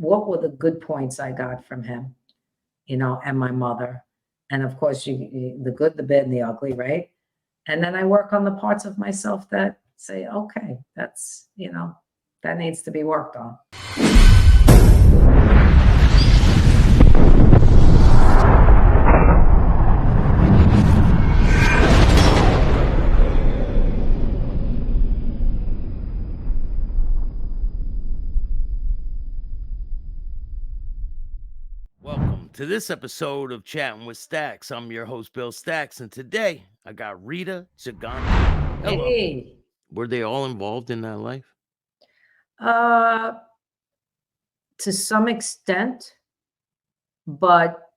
what were the good points I got from him, and my mother. And of course, the good, the bad, and the ugly, right? And then I work on the parts of myself that say, okay, that's, that needs to be worked on. Welcome to this episode of Chatting with Stacks. I'm your host, Bill Stacks, and today I got Rita Gigante. Hello. Hey, Were they all involved in that life? to some extent, but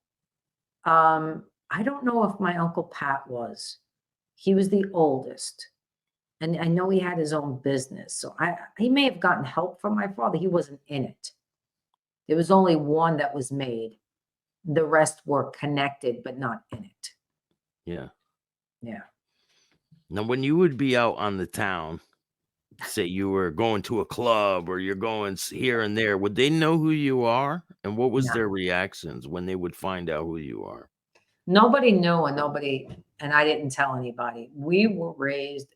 I don't know if my Uncle Pat was. He was the oldest. And I know he had his own business. So he may have gotten help from my father. He wasn't in it. There was only one that was made. The rest were connected, but not in it. Yeah. Yeah. Now, when you would be out on the town, say you were going to a club or you're going here and there, would they know who you are? And what was No. their reactions when they would find out who you are? Nobody knew, and I didn't tell anybody. We were raised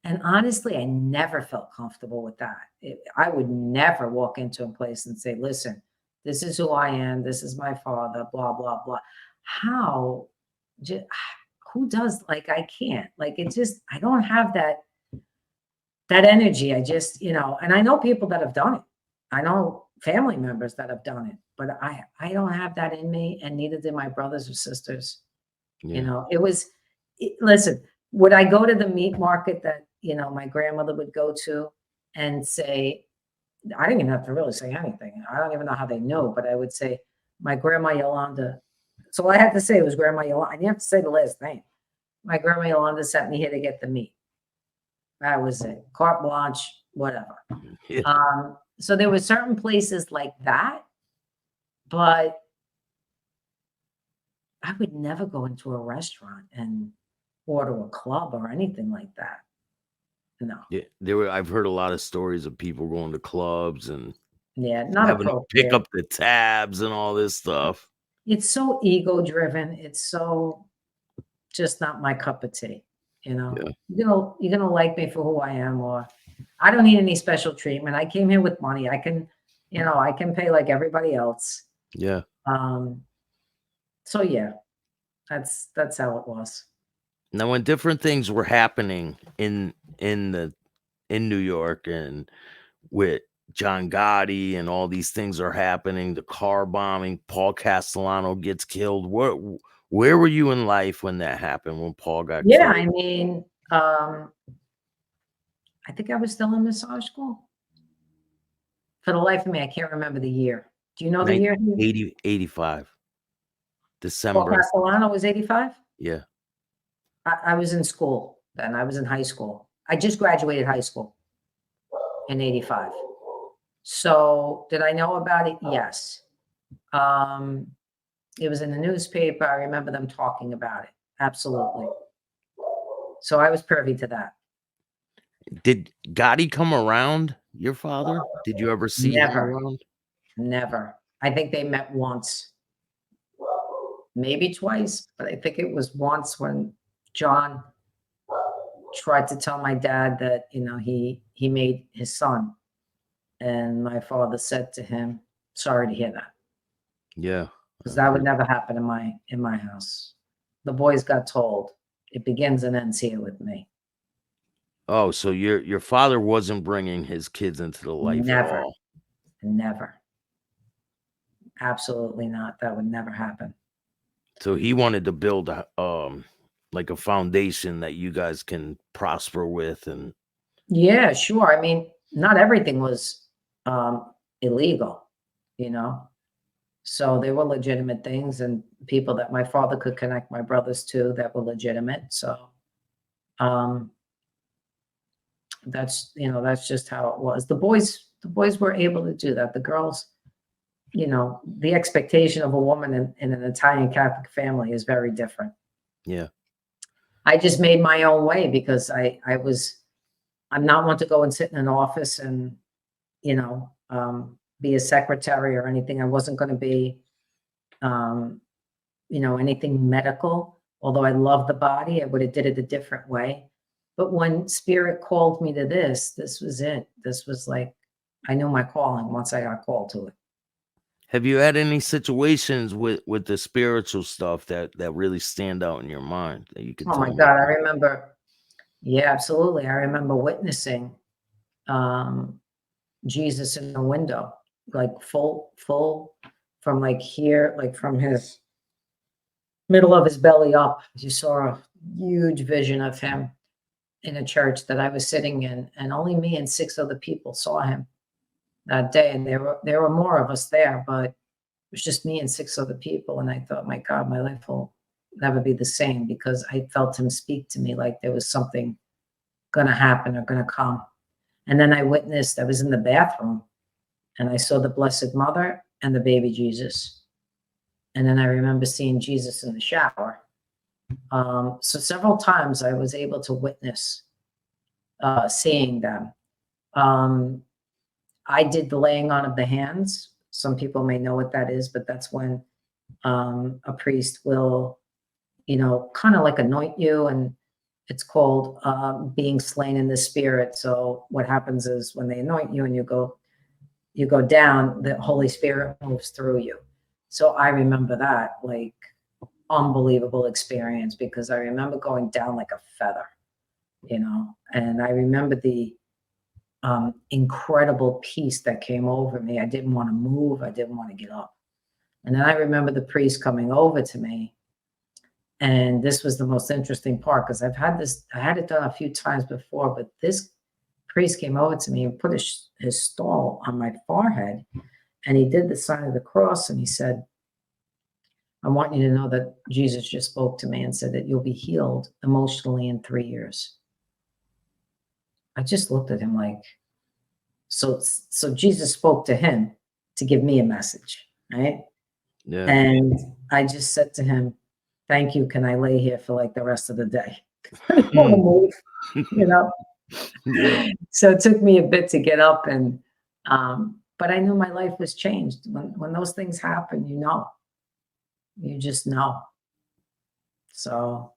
and honestly, I never felt comfortable with that. I would never walk into a place and say, listen, this is who I am. This is my father, blah, blah, blah. How? Who does? Like, I can't. Like, it just, I don't have that energy. I just, and I know people that have done it. I know family members that have done it, but I don't have that in me, and neither did my brothers or sisters. Yeah. Listen, would I go to the meat market that, my grandmother would go to and say, I didn't even have to really say anything. I don't even know how they know, but I would say, my grandma Yolanda. So all I had to say was Grandma Yolanda. I didn't have to say the last name. My grandma Yolanda sent me here to get the meat. That was it. Carte blanche, whatever. Yeah. So there were certain places like that, but I would never go into a restaurant and order a club or anything like that. No. Yeah, I've heard a lot of stories of people going to clubs and Yeah, not having to pick appropriate. up the tabs and all this stuff. It's so ego driven. It's so just not my cup of tea. Yeah. You're gonna like me for who I am, or I don't need any special treatment. I came here with money. I can pay like everybody else. Yeah. So yeah, that's how it was. Now, when different things were happening in New York and with John Gotti and all these things are happening, the car bombing, Paul Castellano gets killed. Where were you in life when that happened? When Paul got Yeah, killed? I mean, I think I was still in massage school. For the life of me, I can't remember the year. Do you know the year? 85. Paul December. Castellano was 85? Yeah. I was in school then. I was in high school. I just graduated high school in 85. So did I know about it? Yes. It was in the newspaper. I remember them talking about it. Absolutely. So I was privy to that. Did Gotti come around, your father? Did you ever see him Never. around? Never. I think they met once, maybe twice, but I think it was once when John tried to tell my dad that, he made his son. And my father said to him, sorry to hear that. Yeah. Because that would never happen in my house. The boys got told it begins and ends here with me. Oh, so your father wasn't bringing his kids into the life at Never. all. Never. Absolutely not. That would never happen. So he wanted to build like a foundation that you guys can prosper with. And Yeah, sure. I mean, not everything was illegal, you know. So there were legitimate things and people that my father could connect my brothers to that were legitimate. So um that's just how it was. The boys were able to do that. The girls, the expectation of a woman in an Italian Catholic family is very different. yeah. I just made my own way because I'm not one to go and sit in an office and, be a secretary or anything. I wasn't going to be, anything medical. Although I love the body, I would have did it a different way. But when spirit called me to this was it. This was like, I knew my calling once I got called to it. Have you had any situations with the spiritual stuff that really stand out in your mind that you could Oh tell my me God, I about? remember. Yeah, absolutely. I remember witnessing um, Jesus in the window, like full from like here, like from his middle of his belly up. You saw a huge vision of him in a church that I was sitting in, and only me and 6 other people saw him that day. And there were more of us there, but it was just me and 6 other people. And I thought, my God, my life will never be the same, because I felt him speak to me like there was something gonna happen or gonna come. And then I witnessed, I was in the bathroom and I saw the Blessed Mother and the baby Jesus. And then I remember seeing Jesus in the shower. So several times I was able to witness seeing them. Um, I did the laying on of the hands. Some people may know what that is, but that's when a priest will, kind of like anoint you, and it's called being slain in the spirit. So what happens is when they anoint you and you go down, the Holy Spirit moves through you. So I remember that, like, unbelievable experience, because I remember going down like a feather, and I remember the incredible peace that came over me. I didn't want to move. I didn't want to get up. And then I remember the priest coming over to me. And this was the most interesting part, because I had it done a few times before, but this priest came over to me and put his stole on my forehead, and he did the sign of the cross, and he said, I want you to know that Jesus just spoke to me and said that you'll be healed emotionally in 3 years. I just looked at him like, so Jesus spoke to him to give me a message, right? Yeah. And I just said to him, thank you. Can I lay here for like the rest of the day? I didn't want to move, you know? Yeah. So it took me a bit to get up, but I knew my life was changed. When those things happen, you just know. So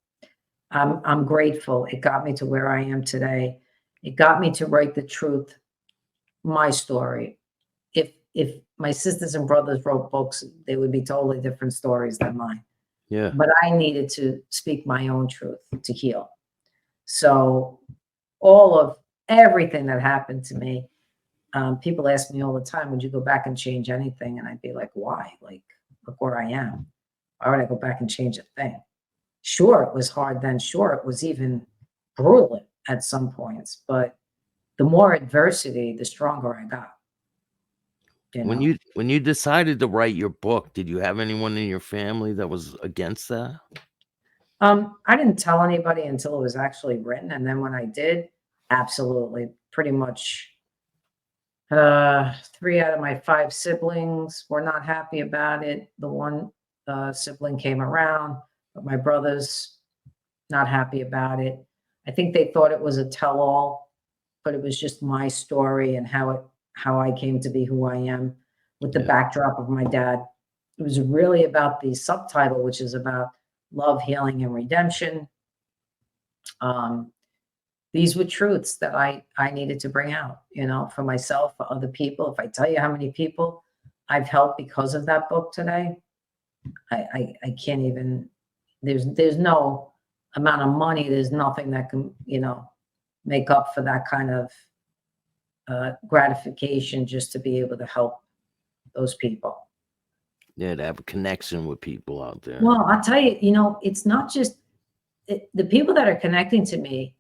I'm grateful. It got me to where I am today. It got me to write the truth, my story. If my sisters and brothers wrote books, they would be totally different stories than mine. Yeah. But I needed to speak my own truth to heal. So all of everything that happened to me, people ask me all the time, would you go back and change anything? And I'd be like, why? Like, look where I am. Why would I go back and change a thing? Sure, it was hard then. Sure, it was even brutal at some points. But the more adversity, the stronger I got. When you decided to write your book, did you have anyone in your family that was against that? I didn't tell anybody until it was actually written. And then when I did, absolutely, pretty much 3 out of my 5 siblings were not happy about it. The one sibling came around, but my brothers not happy about it. I think they thought it was a tell-all, but it was just my story and how I came to be who I am, with the Yeah. backdrop of my dad. It was really about the subtitle, which is about love, healing, and redemption. Um, these were truths that I needed to bring out, for myself, for other people. If I tell you how many people I've helped because of that book today, I can't even. There's no amount of money. There's nothing that can make up for that kind of gratification, just to be able to help those people. Yeah, to have a connection with people out there. Well, I'll tell you, it's not just the people that are connecting to me.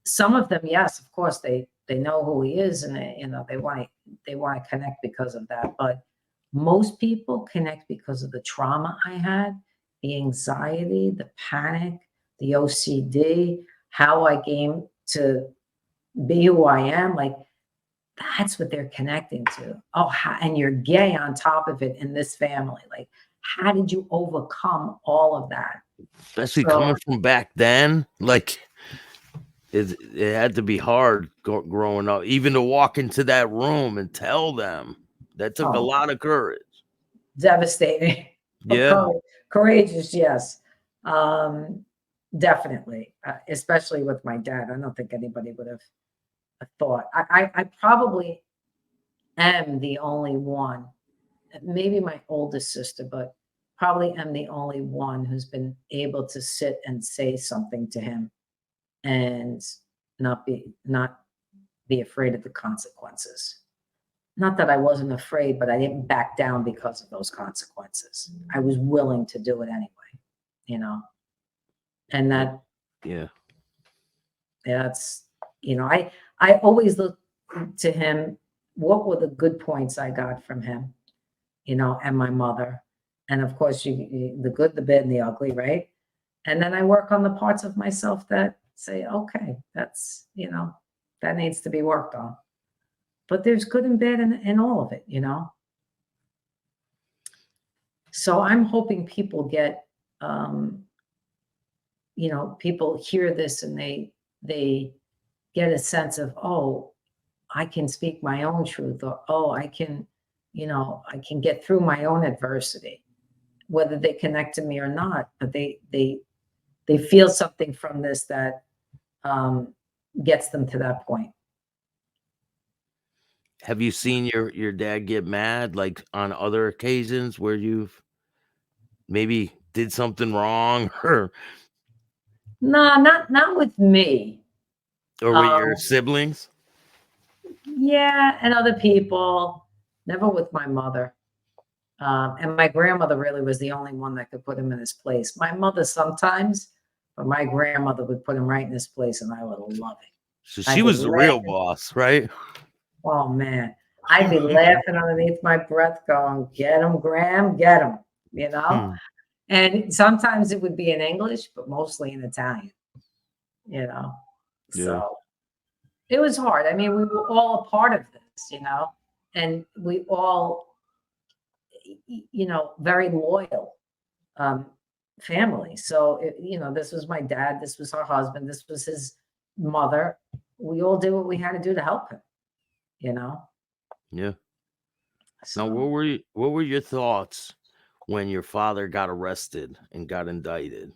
Some of them, yes, of course, they know who he is, and they want to connect because of that. But most people connect because of the trauma I had, the anxiety, the panic, the OCD, how I came to be who I am. Like, that's what they're connecting to. Oh, and you're gay on top of it in this family. Like, how did you overcome all of that? Especially So coming from back then. Like, it had to be hard growing up, even to walk into that room and tell them. That took a Oh, lot of courage. devastating. But Yeah. courageous, yes. Um, definitely, especially with my dad. I don't think anybody would have thought. I probably am the only one, maybe my oldest sister, but probably am the only one who's been able to sit and say something to him and not be afraid of the consequences. Not that I wasn't afraid, but I didn't back down because of those consequences. I was willing to do it anyway, you know. And Yeah. that's I always look to him. What were the good points I got from him, and my mother, and of course the good, the bad, and the ugly, right? And then I work on the parts of myself that say, okay, that needs to be worked on. But there's good and bad in all of it. So I'm hoping people get, um, people hear this and they get a sense of, oh, I can speak my own truth, or oh, I can get through my own adversity, whether they connect to me or not. But they feel something from this that gets them to that point. Have you seen your dad get mad, like, on other occasions where you've maybe did something wrong No, not with me. or with your Um, siblings? yeah, and other people, never with my mother. And my grandmother really was the only one that could put him in his place. My mother sometimes, but my grandmother would put him right in his place, and I would love it. So she I'd be was the real laughing. boss, right? Oh man, I'd be laughing underneath my breath, going, "Get him, Graham, get him!" You know. Hmm. And sometimes it would be in English, but mostly in Italian. You know. Yeah. So it was hard. I mean, we were all a part of this, and we all, very loyal um, family. So, this was my dad, this was her husband, this was his mother. We all did what we had to do to help him, you know? Yeah. Now, So, what were your thoughts when your father got arrested and got indicted?